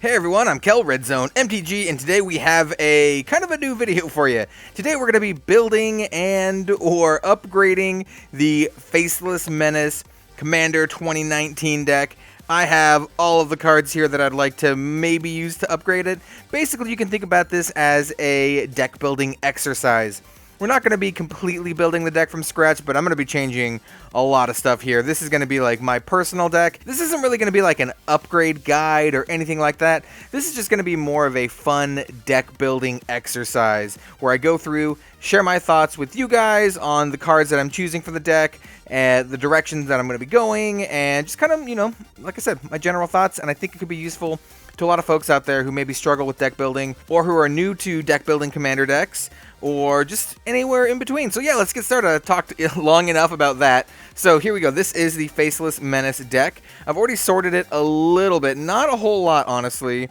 Hey everyone, I'm Kel, Red Zone MTG, and today we have a kind of a new video for you. Today we're going to be building or upgrading the Faceless Menace Commander 2019 deck. I have all of the cards here that I'd like to maybe use to upgrade it. Basically, you can think about this as a deck building exercise. We're not going to be completely building the deck from scratch, but I'm going to be changing a lot of stuff here. This is going to be like my personal deck. This isn't really going to be like an upgrade guide or anything like that. This is just going to be more of a fun deck building exercise where I go through, share my thoughts with you guys on the cards that I'm choosing for the deck, and the directions that I'm going to be going, and just kind of, like I said, my general thoughts. And I think it could be useful to a lot of folks out there who maybe struggle with deck building or who are new to deck building commander decks, or just anywhere in between. So yeah, let's get started. I talked long enough about that. So here we go. This is the Faceless Menace deck. I've already sorted it a little bit. Not a whole lot, honestly.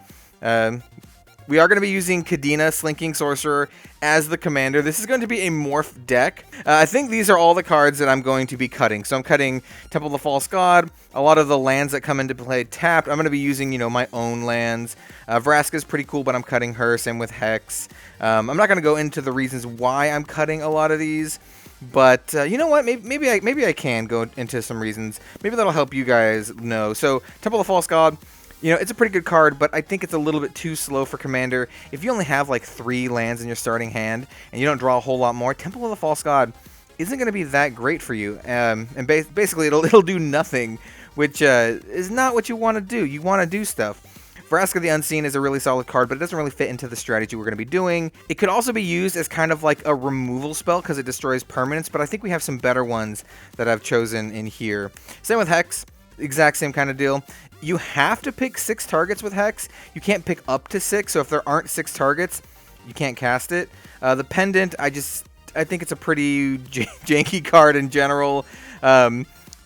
We are going to be using Kadena, Slinking Sorcerer, as the commander. This is going to be a morph deck. I think these are all the cards that I'm going to be cutting. So I'm cutting Temple of the False God, a lot of the lands that come into play tapped. I'm going to be using, my own lands. Vraska's pretty cool, but I'm cutting her. Same with Hex. I'm not going to go into the reasons why I'm cutting a lot of these. But you know what? Maybe I can go into some reasons. Maybe that'll help you guys know. So Temple of the False God. It's a pretty good card, but I think it's a little bit too slow for Commander. If you only have like 3 lands in your starting hand and you don't draw a whole lot more, Temple of the False God isn't going to be that great for you. And basically, it'll do nothing, which is not what you want to do. You want to do stuff. Vraska the Unseen is a really solid card, but it doesn't really fit into the strategy we're going to be doing. It could also be used as kind of like a removal spell because it destroys permanents, but I think we have some better ones that I've chosen in here. Same with Hex. Exact same kind of deal. You have to pick 6 targets with Hex. You can't pick up to 6, so if there aren't 6 targets, you can't cast it. The Pendant, I think it's a pretty janky card in general. I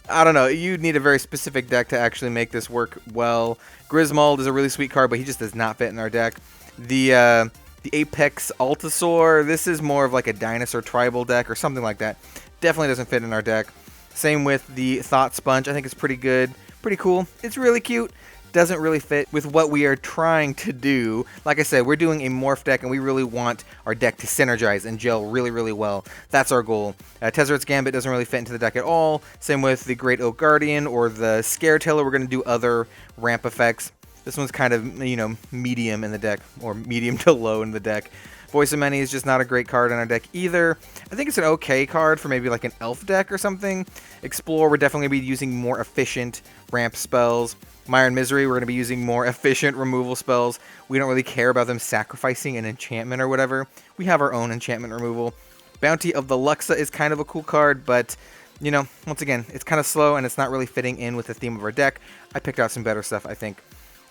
don't know. You'd need a very specific deck to actually make this work well. Griswold is a really sweet card, but he just does not fit in our deck. The Apex Altasaur, this is more of like a dinosaur tribal deck or something like that. Definitely doesn't fit in our deck. Same with the Thought Sponge. I think it's pretty good. Pretty cool. It's really cute. Doesn't really fit with what we are trying to do. Like I said, we're doing a morph deck, and we really want our deck to synergize and gel really, really well. That's our goal. Tezzeret's Gambit doesn't really fit into the deck at all. Same with the Great Oak Guardian or the Scare Teller. We're going to do other ramp effects. This one's kind of, medium in the deck, or medium to low in the deck. Voice of Many is just not a great card in our deck either. I think it's an okay card for maybe like an elf deck or something. Explore, we're definitely going to be using more efficient ramp spells. Mire and Misery, we're going to be using more efficient removal spells. We don't really care about them sacrificing an enchantment or whatever. We have our own enchantment removal. Bounty of the Luxa is kind of a cool card, but, once again, it's kind of slow and it's not really fitting in with the theme of our deck. I picked out some better stuff, I think.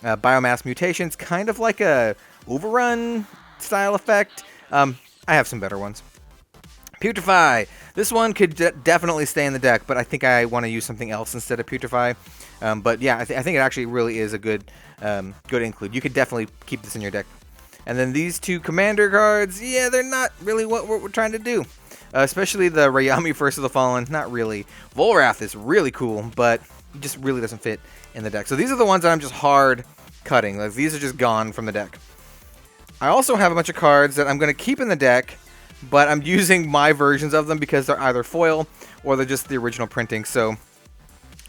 Biomass Mutations, kind of like a Overrun style effect. I have some better ones. Putrefy. This one could definitely stay in the deck, but I think I want to use something else instead of Putrefy. But yeah, I think it actually really is a good include. You could definitely keep this in your deck. And then these 2 commander cards, yeah, they're not really what we're trying to do. Especially the Rayami First of the Fallen, not really. Volrath is really cool, but it just really doesn't fit in the deck. So these are the ones that I'm just hard cutting. Like, these are just gone from the deck. I also have a bunch of cards that I'm going to keep in the deck, but I'm using my versions of them because they're either foil or they're just the original printing. So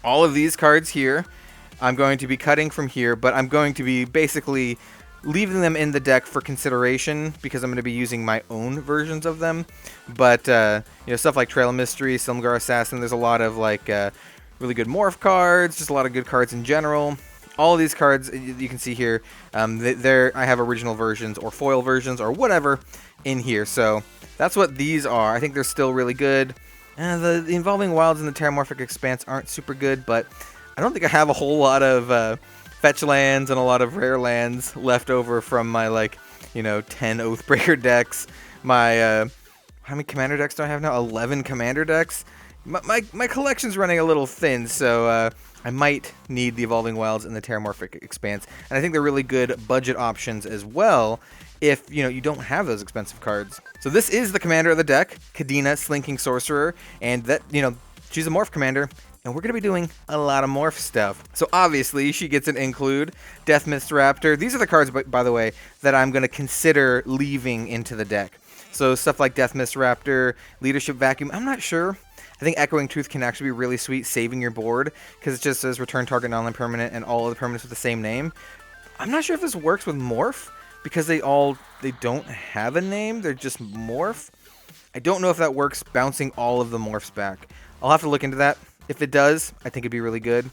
all of these cards here, I'm going to be cutting from here, but I'm going to be basically leaving them in the deck for consideration because I'm going to be using my own versions of them. But, stuff like Trail of Mystery, Silmgar Assassin, there's a lot of, really good morph cards, just a lot of good cards in general. All of these cards you can see here, I have original versions or foil versions or whatever in here. So that's what these are. I think they're still really good. The Involving Wilds and the Terramorphic Expanse aren't super good, but I don't think I have a whole lot of fetch lands and a lot of rare lands left over from my 10 Oathbreaker decks. My how many commander decks do I have now? 11 commander decks. My collection's running a little thin, so I might need the Evolving Wilds and the Terramorphic Expanse. And I think they're really good budget options as well if, you don't have those expensive cards. So this is the commander of the deck, Kadena, Slinking Sorcerer, and that, she's a morph commander. and we're going to be doing a lot of morph stuff. So obviously, she gets an include, Death Mist Raptor. These are the cards, by the way, that I'm going to consider leaving into the deck. So stuff like Death Mist Raptor, Leadership Vacuum, I'm not sure. I think Echoing Truth can actually be really sweet, saving your board, because it just says return target non-land permanent and all of the permanents with the same name. I'm not sure if this works with Morph, because they don't have a name, they're just Morph. I don't know if that works bouncing all of the Morphs back. I'll have to look into that. If it does, I think it'd be really good.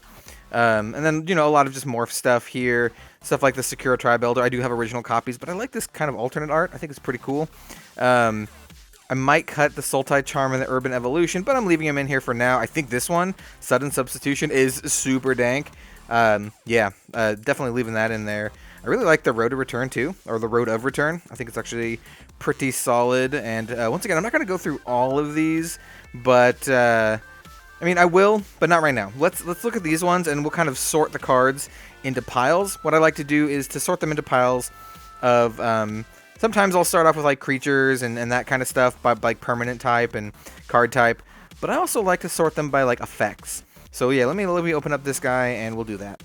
And then, a lot of just Morph stuff here. Stuff like the Sakura Tribe Elder. I do have original copies, but I like this kind of alternate art. I think it's pretty cool. I might cut the Sultai Charm and the Urban Evolution, but I'm leaving them in here for now. I think this one, Sudden Substitution, is super dank. Definitely leaving that in there. I really like the Road to Return, too, or the Road of Return. I think it's actually pretty solid. And once again, I'm not going to go through all of these, but I will, but not right now. Let's look at these ones, and we'll kind of sort the cards into piles. What I like to do is to sort them into piles of... sometimes I'll start off with like creatures and that kind of stuff by like permanent type and card type, but I also like to sort them by like effects. So yeah, let me open up this guy and we'll do that.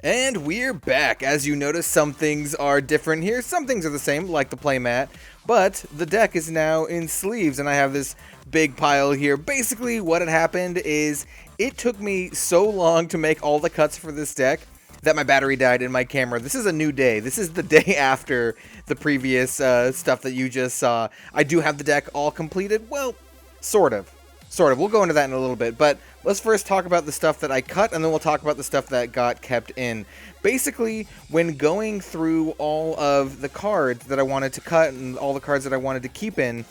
And we're back. As you notice, some things are different here. Some things are the same, like the playmat, but the deck is now in sleeves, and I have this big pile here. Basically, what had happened is it took me so long to make all the cuts for this deck that my battery died in my camera. This is a new day. This is the day after the previous stuff that you just saw. I do have the deck all completed. Well, sort of. We'll go into that in a little bit, but let's first talk about the stuff that I cut, and then we'll talk about the stuff that got kept in. Basically, when going through all of the cards that I wanted to cut and all the cards that I wanted to keep in,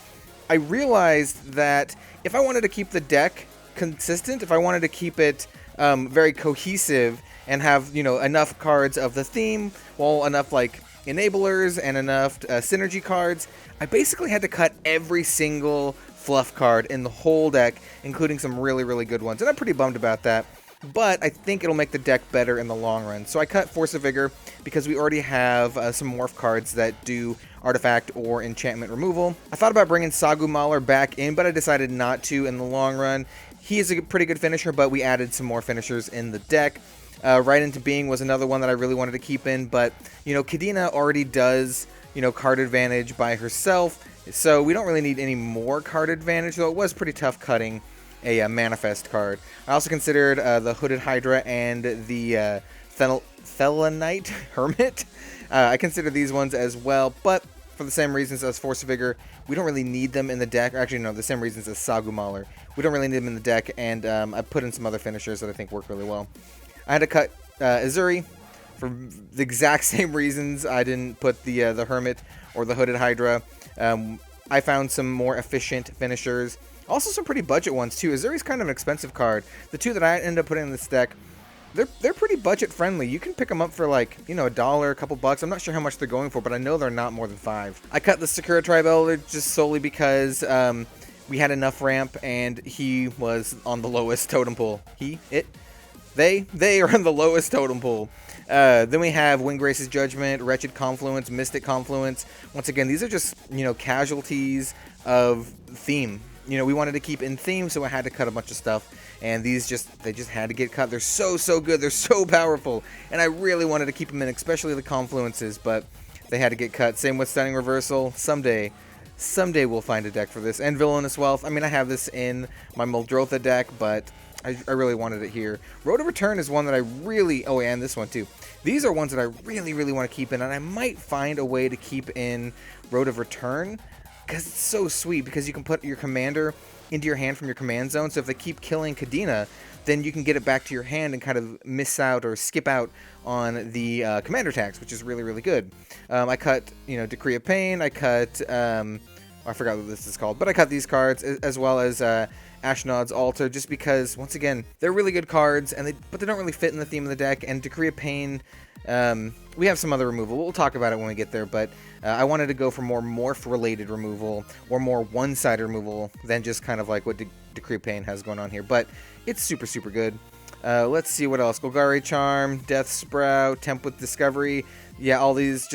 I realized that if I wanted to keep the deck consistent, if I wanted to keep it very cohesive, and have, enough cards of the theme, well, enough, like, enablers and enough synergy cards, I basically had to cut every single fluff card in the whole deck, including some really, really good ones, and I'm pretty bummed about that, but I think it'll make the deck better in the long run. So I cut Force of Vigor because we already have some Morph cards that do artifact or enchantment removal. I thought about bringing Sagu Mauler back in, but I decided not to in the long run. He is a pretty good finisher, but we added some more finishers in the deck. Right Into Being was another one that I really wanted to keep in, but, Kadena already does, card advantage by herself, so we don't really need any more card advantage, though it was pretty tough cutting a Manifest card. I also considered the Hooded Hydra and the Thelanite Hermit. I consider these ones as well, but for the same reasons as Force of Vigor, we don't really need them in the deck. Actually, no, the same reasons as Sagu Mauler. We don't really need them in the deck, and I put in some other finishers that I think work really well. I had to cut Azuri for the exact same reasons. I didn't put the Hermit or the Hooded Hydra. I found some more efficient finishers. Also some pretty budget ones too. Azuri's kind of an expensive card. The two that I ended up putting in this deck, they're pretty budget friendly. You can pick them up for like, $1, a couple bucks. I'm not sure how much they're going for, but I know they're not more than $5. I cut the Sakura Tribe Elder just solely because we had enough ramp and he was on the lowest totem pool. They are on the lowest totem pool. Then we have Windgrace's Judgment, Wretched Confluence, Mystic Confluence. Once again, these are just, casualties of theme. We wanted to keep in theme, so I had to cut a bunch of stuff. And they just had to get cut. They're so good. They're so powerful. And I really wanted to keep them in, especially the Confluences, but they had to get cut. Same with Stunning Reversal. Someday we'll find a deck for this. And Villainous Wealth. I mean, I have this in my Muldrotha deck, but I really wanted it here. Road of Return is one that I really... Oh, and this one, too. These are ones that I really, really want to keep in, and I might find a way to keep in Road of Return, because it's so sweet, because you can put your commander into your hand from your command zone, so if they keep killing Kadena, then you can get it back to your hand and kind of miss out or skip out on the commander attacks, which is really, really good. I cut, Decree of Pain, I cut... I forgot what this is called, but I cut these cards, as well as Ashnod's Altar, just because, once again, they're really good cards, but they don't really fit in the theme of the deck, and Decree of Pain, we have some other removal. We'll talk about it when we get there, but I wanted to go for more Morph-related removal, or more one-sided removal, than just kind of like what Decree of Pain has going on here, but it's super, super good. Let's see what else. Golgari Charm, Death Sprout, Temp with Discovery. Yeah, all these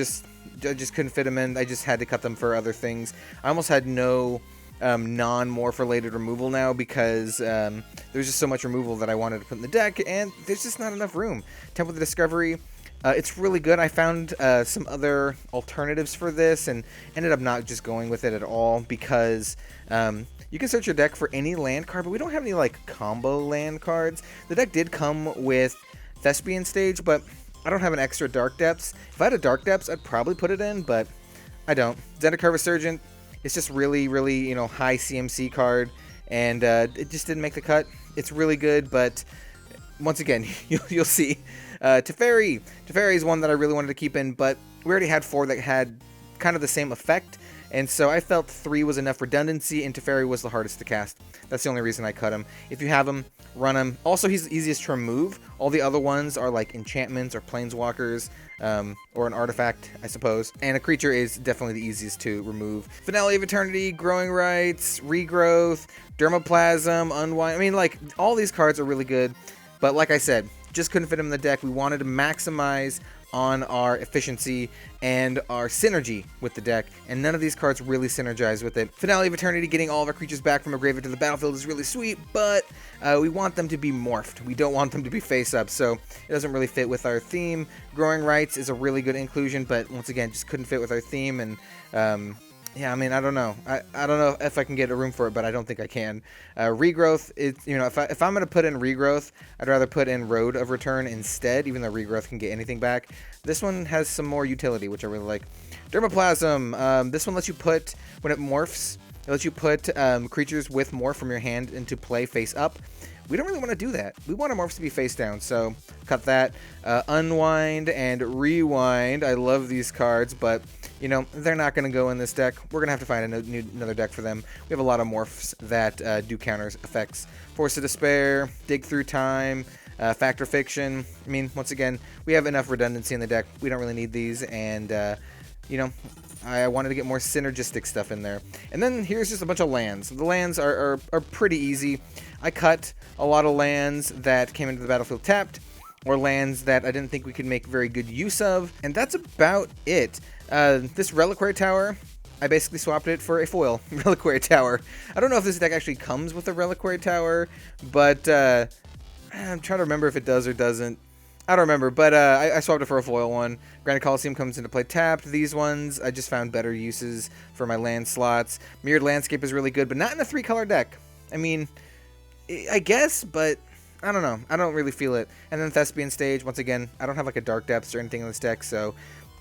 I just couldn't fit them in. I just had to cut them for other things. I almost had no non-morph related removal now because there's just so much removal that I wanted to put in the deck, and there's just not enough room. Temple of the Discovery, it's really good. I found some other alternatives for this and ended up not just going with it at all because you can search your deck for any land card, but we don't have any like combo land cards. The deck did come with Thespian Stage, but I don't have an extra Dark Depths. If I had a Dark Depths, I'd probably put it in, but I don't. Zendikar Resurgent, it's just really, really, high CMC card, and it just didn't make the cut. It's really good, but once again, you'll see. Teferi is one that I really wanted to keep in, but we already had 4 that had kind of the same effect, and so I felt 3 was enough redundancy, and Teferi was the hardest to cast. That's the only reason I cut him. If you have him, run him. Also, he's the easiest to remove. All the other ones are like enchantments or planeswalkers, or an artifact, I suppose. And a creature is definitely the easiest to remove. Finale of Eternity, Growing Rights, Regrowth, Dermoplasm, Unwind. I mean, like, all these cards are really good, but like I said, just couldn't fit them in the deck. We wanted to maximize on our efficiency and our synergy with the deck, and none of these cards really synergize with it. Finale of Eternity, getting all of our creatures back from a graveyard to the battlefield is really sweet, but we want them to be morphed. We don't want them to be face up, so it doesn't really fit with our theme. Growing Rights is a really good inclusion, but once again, just couldn't fit with our theme, and yeah, I mean, I don't know. I don't know if I can get a room for it, but I don't think I can. Regrowth, if I'm going to put in Regrowth, I'd rather put in Road of Return instead, even though Regrowth can get anything back. This one has some more utility, which I really like. Dermoplasm, this one lets you put, when it morphs, it lets you put creatures with morph from your hand into play face up. We don't really want to do that. We want our morphs to be face down, so cut that. Unwind and Rewind. I love these cards, but they're not going to go in this deck. We're going to have to find another deck for them. We have a lot of morphs that do counter effects. Force of Despair, Dig Through Time, Fact or Fiction. I mean, once again, we have enough redundancy in the deck. We don't really need these, and I wanted to get more synergistic stuff in there. And then here's just a bunch of lands. The lands are pretty easy. I cut a lot of lands that came into the battlefield tapped, or lands that I didn't think we could make very good use of, and that's about it. This Reliquary Tower, I basically swapped it for a foil Reliquary Tower. I don't know if this deck actually comes with a Reliquary Tower, but I'm trying to remember if it does or doesn't. I don't remember, but I swapped it for a foil one. Granite Coliseum comes into play tapped. These ones, I just found better uses for my land slots. Mirrored Landscape is really good, but not in a 3-color deck. I mean, I guess, but I don't know. I don't really feel it. And then Thespian Stage, once again, I don't have like a Dark Depths or anything in this deck, so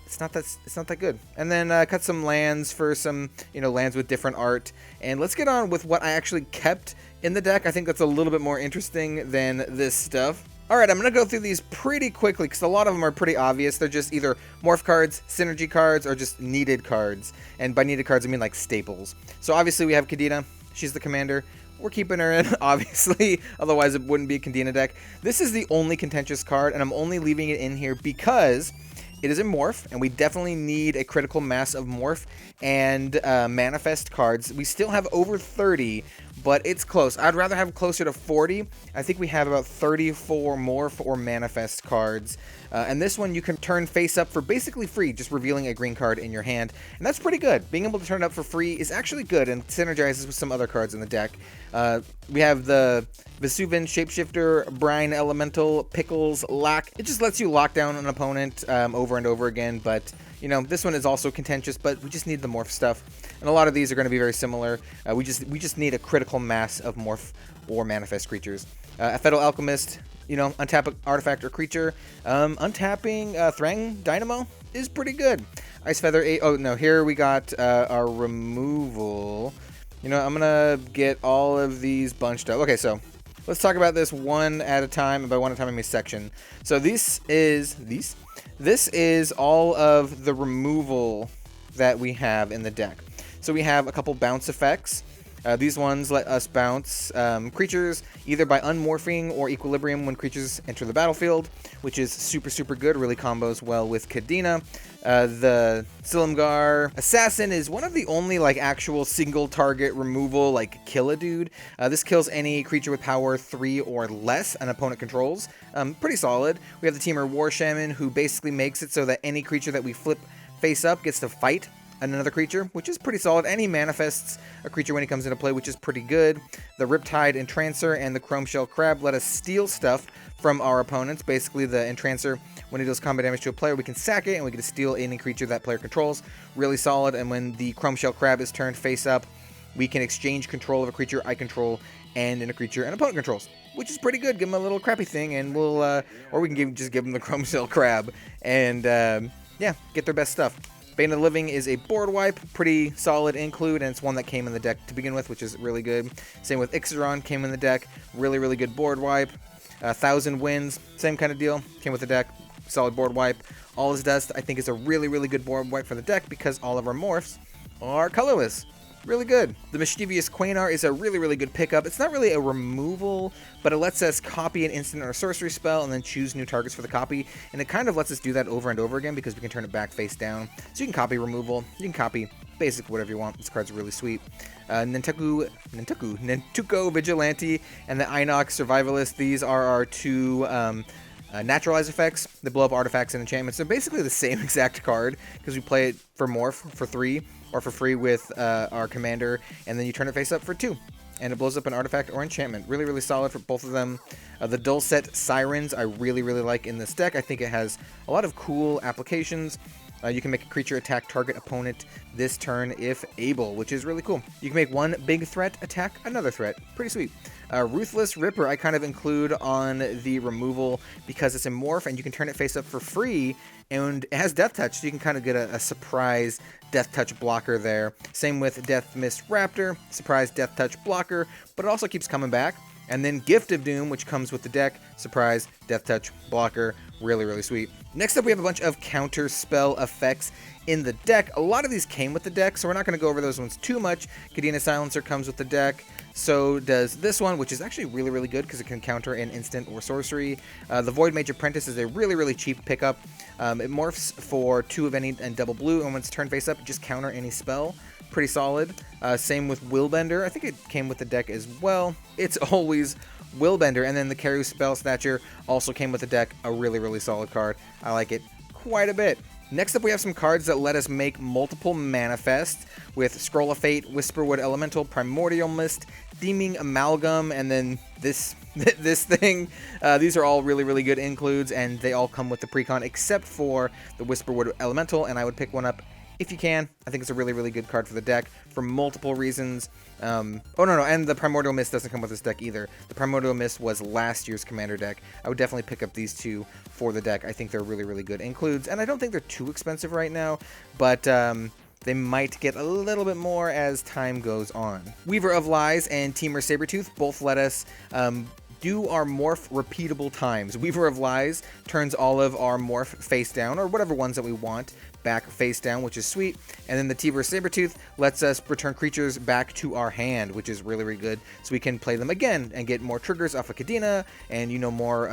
it's not that good. And then cut some lands for some lands with different art. And let's get on with what I actually kept in the deck. I think that's a little bit more interesting than this stuff. Alright, I'm going to go through these pretty quickly because a lot of them are pretty obvious. They're just either morph cards, synergy cards, or just needed cards. And by needed cards, I mean like staples. So obviously we have Kadena. She's the commander. We're keeping her in, obviously. Otherwise, it wouldn't be a Kadena deck. This is the only contentious card, and I'm only leaving it in here because it is a morph, and we definitely need a critical mass of morph and manifest cards. We still have over 30, but it's close. I'd rather have closer to 40. I think we have about 34 morph or manifest cards. And this one you can turn face up for basically free, just revealing a green card in your hand. And that's pretty good. Being able to turn it up for free is actually good and synergizes with some other cards in the deck. We have the Vesuvian Shapeshifter, Brine Elemental, Pickles, Lock. It just lets you lock down an opponent over and over again, but this one is also contentious, but we just need the morph stuff. And a lot of these are going to be very similar. We just need a critical mass of morph or manifest creatures. A Fatal Alchemist, untap an artifact or creature. Untapping Thrang Dynamo is pretty good. Ice Feather 8. Oh, no, here we got our removal. I'm going to get all of these bunched up. Okay, so let's talk about this one at a time. And by one at a time, I mean section. So this is all of the removal that we have in the deck. So we have a couple bounce effects. These ones let us bounce creatures either by unmorphing or equilibrium when creatures enter the battlefield, which is super, super good. Really combos well with Kadena. The Silumgar Assassin is one of the only actual single target removal kill a dude. This kills any creature with power 3 or less an opponent controls. Pretty solid. We have the Teamer War Shaman, who basically makes it so that any creature that we flip face up gets to fight another creature, which is pretty solid, and he manifests a creature when he comes into play, which is pretty good. The Riptide Entrancer and the Chrome Shell Crab let us steal stuff from our opponents. Basically, the Entrancer, when he deals combat damage to a player, we can sack it, and we get to steal any creature that player controls. Really solid. And when the Chrome Shell Crab is turned face up, we can exchange control of a creature I control and in a creature an opponent controls, which is pretty good. Give him a little crappy thing, and we'll, or we can just give him the Chrome Shell Crab, and yeah, get their best stuff. Bane of the Living is a board wipe, pretty solid include, and it's one that came in the deck to begin with, which is really good. Same with Ixaron, came in the deck, really, really good board wipe. 1,000 Winds, same kind of deal, came with the deck, solid board wipe. All His Dust, I think, is a really, really good board wipe for the deck because all of our morphs are colorless. Really good. The Mischievous Quainar is a really, really good pickup. It's not really a removal, but it lets us copy an instant or a sorcery spell and then choose new targets for the copy. And it kind of lets us do that over and over again because we can turn it back face down. So you can copy removal, you can copy basic whatever you want. This card's really sweet. Nentuku Vigilante and the Inox Survivalist. These are our two naturalize effects that blow up artifacts and enchantments. They're basically the same exact card because we play it for morph for 3 or for free with our commander, and then you turn it face up for 2. And it blows up an artifact or enchantment. Really, really solid for both of them. The Dulcet Sirens I really, really like in this deck. I think it has a lot of cool applications. You can make a creature attack target opponent this turn if able, which is really cool. You can make one big threat attack another threat. Pretty sweet. Ruthless Ripper I kind of include on the removal because it's a morph and you can turn it face up for free, and it has Death Touch, so you can kind of get a surprise Death Touch blocker there. Same with Death Mist Raptor, surprise Death Touch blocker, but it also keeps coming back. And then Gift of Doom, which comes with the deck, surprise Death Touch blocker. Really, really sweet. Next up, we have a bunch of counter spell effects in the deck. A lot of these came with the deck, so we're not going to go over those ones too much. Kadena Silencer comes with the deck. So does this one, which is actually really, really good because it can counter an instant or sorcery. The Void Mage Apprentice is a really, really cheap pickup. It morphs for 2 of any and double blue, and when it's turned face up, just counter any spell. Pretty solid. Same with Willbender. I think it came with the deck as well. It's always Willbender. And then the Karu Spell Snatcher also came with the deck. A really, really solid card. I like it quite a bit. Next up, we have some cards that let us make multiple manifests with Scroll of Fate, Whisperwood Elemental, Primordial Mist, Theming Amalgam, and then this thing. These are all really, really good includes, and they all come with the precon except for the Whisperwood Elemental, and I would pick one up if you can. I think it's a really, really good card for the deck for multiple reasons. And the Primordial Mist doesn't come with this deck either. The Primordial Mist was last year's Commander deck. I would definitely pick up these two for the deck. I think they're really, really good includes, and I don't think they're too expensive right now, but they might get a little bit more as time goes on. Weaver of Lies and Teamer Sabertooth both let us do our morph repeatable times. Weaver of Lies turns all of our morph face down, or whatever ones that we want, back face down, which is sweet. And then the Teamer Sabertooth lets us return creatures back to our hand, which is really, really good. So we can play them again and get more triggers off of Kadena, and more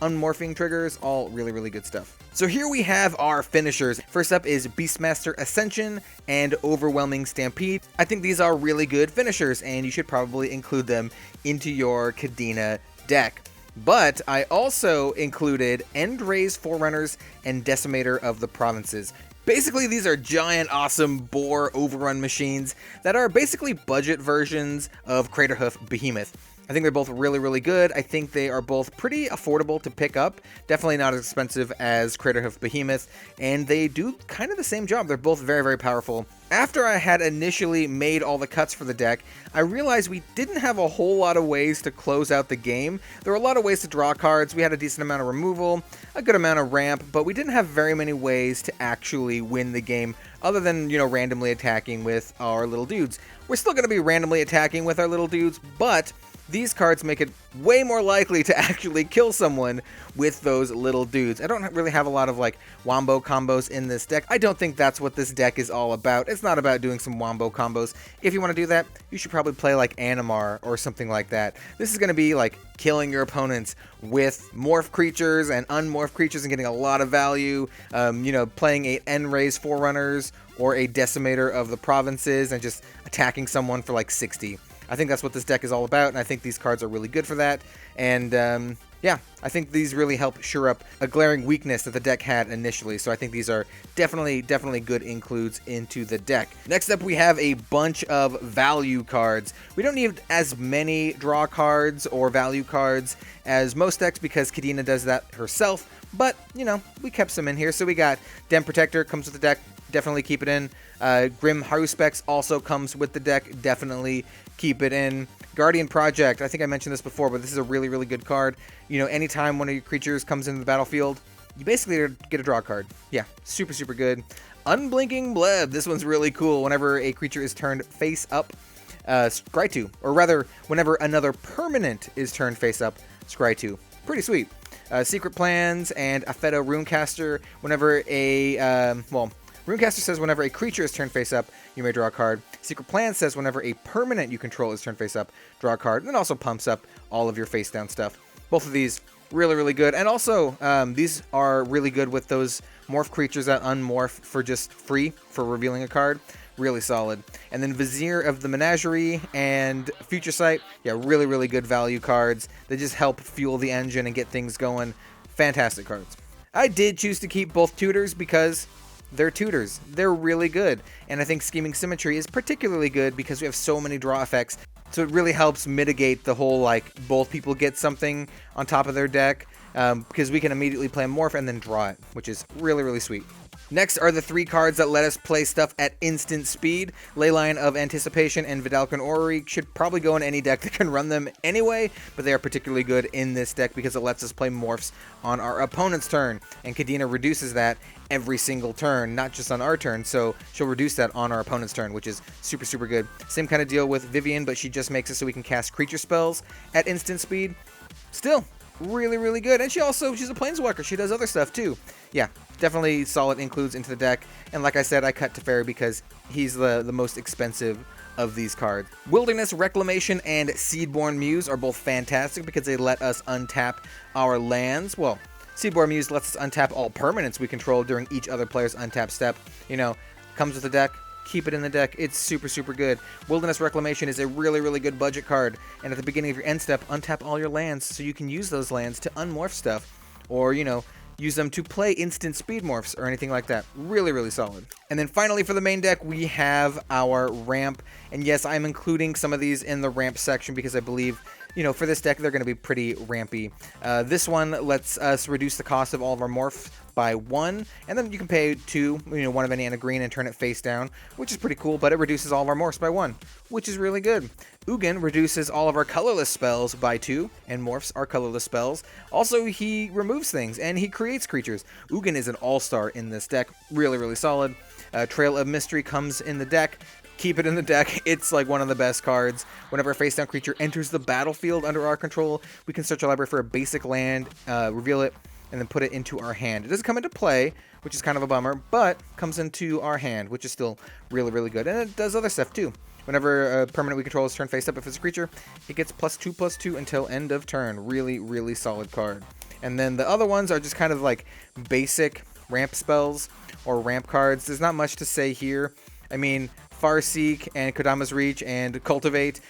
unmorphing triggers, all really, really good stuff. So here we have our finishers. First up is Beastmaster Ascension and Overwhelming Stampede. I think these are really good finishers, and you should probably include them into your Kadena deck. But I also included Endraze Forerunners and Decimator of the Provinces. Basically, these are giant, awesome boar overrun machines that are basically budget versions of Craterhoof Behemoth. I think they're both really, really good. I think they are both pretty affordable to pick up. Definitely not as expensive as Craterhoof Behemoth, and they do kind of the same job. They're both very, very powerful. After I had initially made all the cuts for the deck, I realized we didn't have a whole lot of ways to close out the game. There were a lot of ways to draw cards. We had a decent amount of removal, a good amount of ramp, but we didn't have very many ways to actually win the game other than, randomly attacking with our little dudes. We're still going to be randomly attacking with our little dudes, but these cards make it way more likely to actually kill someone with those little dudes. I don't really have a lot of wombo combos in this deck. I don't think that's what this deck is all about. It's not about doing some wombo combos. If you want to do that, you should probably play Animar or something like that. This is going to be killing your opponents with morph creatures and unmorph creatures and getting a lot of value. Playing a Enraze Forerunners or a Decimator of the Provinces and just attacking someone for 60. I think that's what this deck is all about, and I think these cards are really good for that. And yeah, I think these really help shore up a glaring weakness that the deck had initially. So I think these are definitely good includes into the deck. Next up, we have a bunch of value cards. We don't need as many draw cards or value cards as most decks because Kadena does that herself. But, you know, we kept some in here. So we got Den Protector comes with the deck. Definitely keep it in. Grim Haruspex also comes with the deck. Definitely keep it in. Guardian Project, I think I mentioned this before, but this is a really good card. You know, anytime one of your creatures comes into the battlefield, you basically get a draw card. Yeah, super good. Unblinking Bleb, this one's really cool. Whenever a creature is turned face up, scry 2. Or rather, whenever another permanent is turned face up, scry 2. Pretty sweet. Secret Plans and Affeta Runecaster, whenever a, Runecaster says whenever a creature is turned face up, you may draw a card. Secret Plan says whenever a permanent you control is turned face up, draw a card. And it also pumps up all of your face down stuff. Both of these really good. And also, these are really good with those morph creatures that unmorph for just free for revealing a card. Really solid. And then Vizier of the Menagerie and Future Sight. Yeah, really good value cards. They just help fuel the engine and get things going. Fantastic cards. I did choose to keep both tutors because they're tutors. They're really good. And I think Scheming Symmetry is particularly good because we have so many draw effects. So it really helps mitigate the whole, like, both people get something on top of their deck. Because we can immediately play a morph and then draw it, which is really sweet. Next are the 3 cards that let us play stuff at instant speed. Leyline of Anticipation and Vidalcan Orrery should probably go in any deck that can run them anyway, but they are particularly good in this deck because it lets us play morphs on our opponent's turn. And Kadena reduces that every single turn, not just on our turn, so she'll reduce that on our opponent's turn, which is super good. Same kind of deal with Vivian, but she just makes it so we can cast creature spells at instant speed. Still, really good. And she's a planeswalker. She does other stuff too. Yeah, definitely solid includes into the deck. And like I said, I cut Teferi because he's the most expensive of these cards. Wilderness Reclamation and Seedborn Muse are both fantastic because they let us untap our lands. Well, Seedborn Muse lets us untap all permanents we control during each other player's untap step. You know, comes with the deck. Keep it in the deck. It's super good. Wilderness Reclamation is a really good budget card. And at the beginning of your end step, untap all your lands so you can use those lands to unmorph stuff. Or, you know, use them to play instant speed morphs or anything like that. Really solid. And then finally for the main deck, we have our ramp. And yes, I'm including some of these in the ramp section because I believe, you know, for this deck, they're going to be pretty rampy. This one lets us reduce the cost of all of our morphs by 1, and then you can pay 2, you know, 1 of any and a green and turn it face down, which is pretty cool, but it reduces all of our morphs by 1, which is really good. Ugin reduces all of our colorless spells by 2, and morphs our colorless spells. Also, he removes things, and he creates creatures. Ugin is an all-star in this deck. Really solid. Trail of Mystery comes in the deck. Keep it in the deck. It's like one of the best cards. Whenever a face-down creature enters the battlefield under our control, we can search our library for a basic land, reveal it, and then put it into our hand. It doesn't come into play, which is kind of a bummer, but comes into our hand, which is still really good. And it does other stuff too. Whenever a permanent we control is turned face up, if it's a creature, it gets +2/+2 until end of turn. Really solid card. And then the other ones are just kind of like basic ramp spells or ramp cards. There's not much to say here. I mean, Farseek and Kodama's Reach and Cultivate.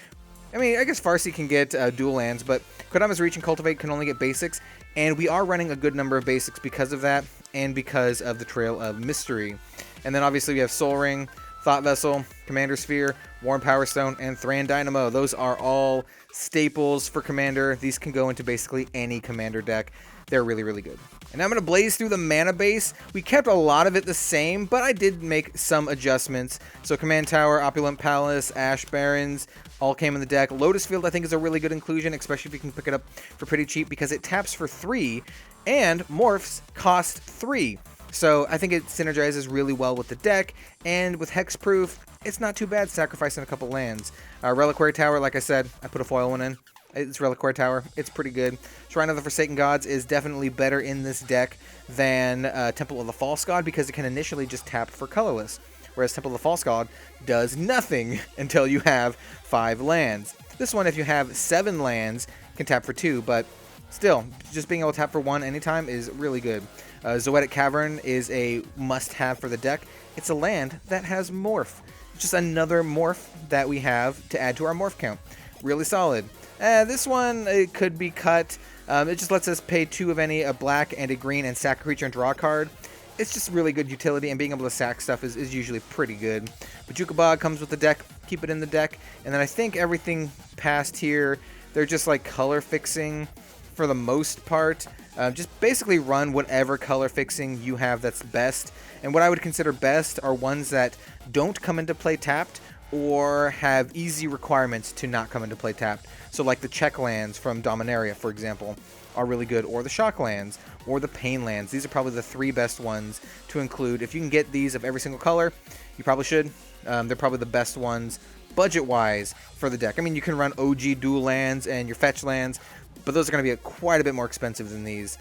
I mean, I guess Farseek can get dual lands, but Kodama's Reach and Cultivate can only get basics, and we are running a good number of basics because of that, and because of the Trail of Mystery. And then obviously we have Soul Ring, Thought Vessel, Commander Sphere, Warm Power Stone, and Thran Dynamo. Those are all staples for Commander. These can go into basically any Commander deck. They're really good. And now I'm going to blaze through the mana base. We kept a lot of it the same, but I did make some adjustments. So Command Tower, Opulent Palace, Ash Barrens, all came in the deck. Lotus Field I think is a really good inclusion, especially if you can pick it up for pretty cheap because it taps for 3 and morphs cost 3. So I think it synergizes really well with the deck, and with Hexproof, it's not too bad sacrificing a couple lands. Reliquary Tower, like I said, I put a foil one in. It's Reliquary Tower. It's pretty good. Shrine of the Forsaken Gods is definitely better in this deck than Temple of the False God because it can initially just tap for colorless, whereas Temple of the False God does nothing until you have 5 lands. This one, if you have 7 lands, can tap for 2, but still, just being able to tap for 1 anytime is really good. Zoetic Cavern is a must-have for the deck. It's a land that has Morph. Just another Morph that we have to add to our Morph count. Really solid. This one, it could be cut. It just lets us pay 2 of any, a black and a green, and sack a creature and draw a card. It's just really good utility, and being able to sack stuff is usually pretty good. Bojuka Bog comes with the deck, keep it in the deck, and then I think everything past here, they're just like color fixing for the most part. Just basically run whatever color fixing you have that's best, and what I would consider best are ones that don't come into play tapped, or have easy requirements to not come into play tapped. So like the check lands from Dominaria, for example, are really good, or the shock lands, or the pain lands. These are probably the 3 best ones to include. If you can get these of every single color, you probably should. They're probably the best ones budget-wise for the deck. I mean, you can run OG dual lands and your fetch lands, but those are going to be quite a bit more expensive than these.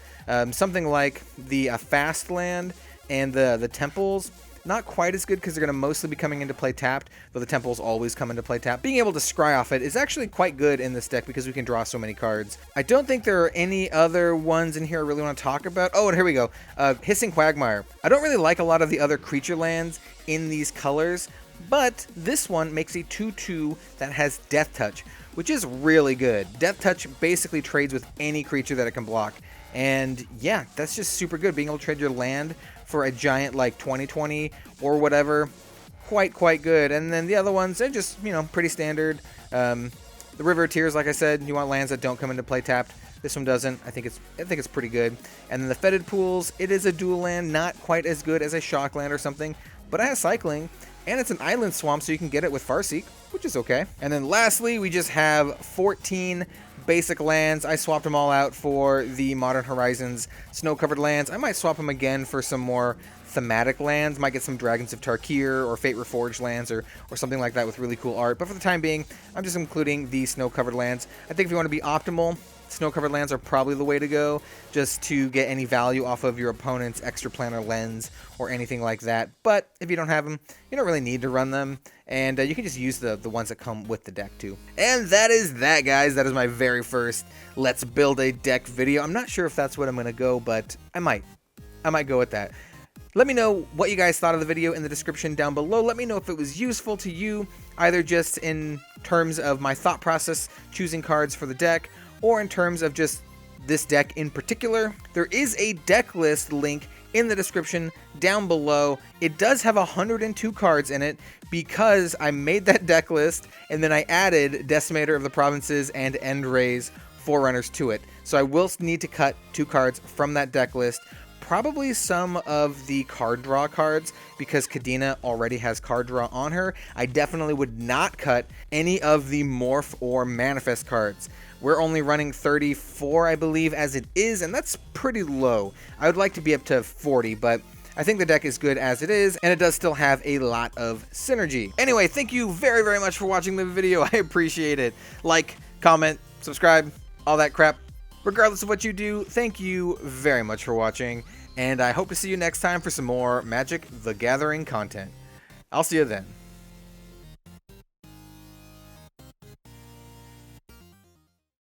Something like the fast land and the temples, not quite as good because they're going to mostly be coming into play tapped, but the temples always come into play tapped. Being able to scry off it is actually quite good in this deck because we can draw so many cards. I don't think there are any other ones in here I really want to talk about. Oh, and here we go. Hissing Quagmire. I don't really like a lot of the other creature lands in these colors, but this one makes a 2/2 that has Death Touch, which is really good. Death Touch basically trades with any creature that it can block. And yeah, that's just super good. Being able to trade your land for a giant like 20/20 or whatever, quite good. And then the other ones, they're just, you know, pretty standard. The River of Tears, like I said, you want lands that don't come into play tapped. This one doesn't. I think it's pretty good. And then the Fetid Pools, it is a dual land, not quite as good as a shock land or something, but it has cycling, and it's an island swamp, so you can get it with Farseek, which is okay. And then lastly, we just have 14 basic lands. I swapped them all out for the Modern Horizons snow-covered lands. I might swap them again for some more thematic lands. Might get some Dragons of Tarkir or Fate Reforged lands or something like that with really cool art. But for the time being, I'm just including the snow-covered lands. I think if you want to be optimal, snow-covered lands are probably the way to go, just to get any value off of your opponent's extra planar lens or anything like that. But if you don't have them, you don't really need to run them, and you can just use the ones that come with the deck too. And that is that, guys. That is my very first Let's Build a Deck video. I'm not sure if that's what I'm going to go, but I might go with that. Let me know what you guys thought of the video in the description down below. Let me know if it was useful to you, either just in terms of my thought process choosing cards for the deck, or in terms of just this deck in particular. There is a deck list link in the description down below. It does have 102 cards in it because I made that deck list and then I added Decimator of the Provinces and Endray's Forerunners to it. So I will need to cut 2 cards from that deck list. Probably some of the card draw cards because Kadena already has card draw on her. I definitely would not cut any of the Morph or Manifest cards. We're only running 34, I believe, as it is, and that's pretty low. I would like to be up to 40, but I think the deck is good as it is, and it does still have a lot of synergy. Anyway, thank you very, very much for watching the video. I appreciate it. Like, comment, subscribe, all that crap. Regardless of what you do, thank you very much for watching, and I hope to see you next time for some more Magic the Gathering content. I'll see you then.